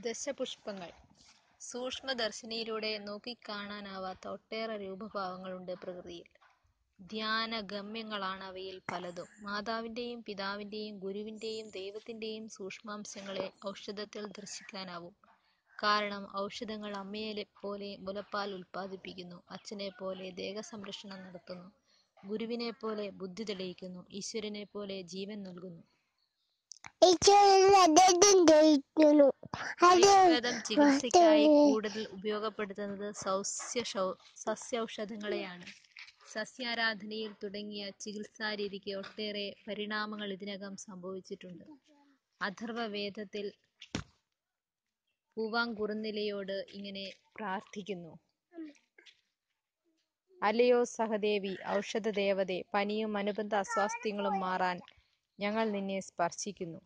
ദശപുഷ്പങ്ങൾ. സൂക്ഷ്മദർശിനിയിലൂടെ നോക്കിക്കാണാനാവാത്ത ഒട്ടേറെ രൂപഭാവങ്ങളുണ്ട് പ്രകൃതിയിൽ. ധ്യാനഗമ്യങ്ങളാണ് അവയിൽ പലതും. മാതാവിന്റെയും പിതാവിന്റെയും ഗുരുവിന്റെയും ദൈവത്തിന്റെയും സൂക്ഷ്മാംശങ്ങളെ ഔഷധത്തിൽ ദർശിക്കാനാവും. കാരണം ഔഷധങ്ങൾ അമ്മയെ പോലെ മുലപ്പാൽ ഉൽപ്പാദിപ്പിക്കുന്നു, അച്ഛനെ പോലെ ദേഹസംരക്ഷണം നടത്തുന്നു, ഗുരുവിനെ പോലെ ബുദ്ധി തെളിയിക്കുന്നു, ഈശ്വരനെ പോലെ ജീവൻ നൽകുന്നു. ആയുർവേദം ചികിത്സയ്ക്കായി കൂടുതൽ ഉപയോഗപ്പെടുത്തുന്നത് സസ്യൌഷധങ്ങളെയാണ്. സസ്യാരാധനയിൽ തുടങ്ങിയ ചികിത്സാരീതിക്ക് ഒട്ടേറെ പരിണാമങ്ങൾ ഇതിനകം സംഭവിച്ചിട്ടുണ്ട്. അഥർവവേദത്തിൽ പൂവാങ്കുറുന്നിലയോട് ഇങ്ങനെ പ്രാർത്ഥിക്കുന്നു: അല്ലയോ സഹദേവി, ഔഷധദേവതേ, പനിയും അനുബന്ധ അസ്വാസ്ഥ്യങ്ങളും മാറാൻ ഞങ്ങൾ നിന്നെ സ്പർശിക്കുന്നു.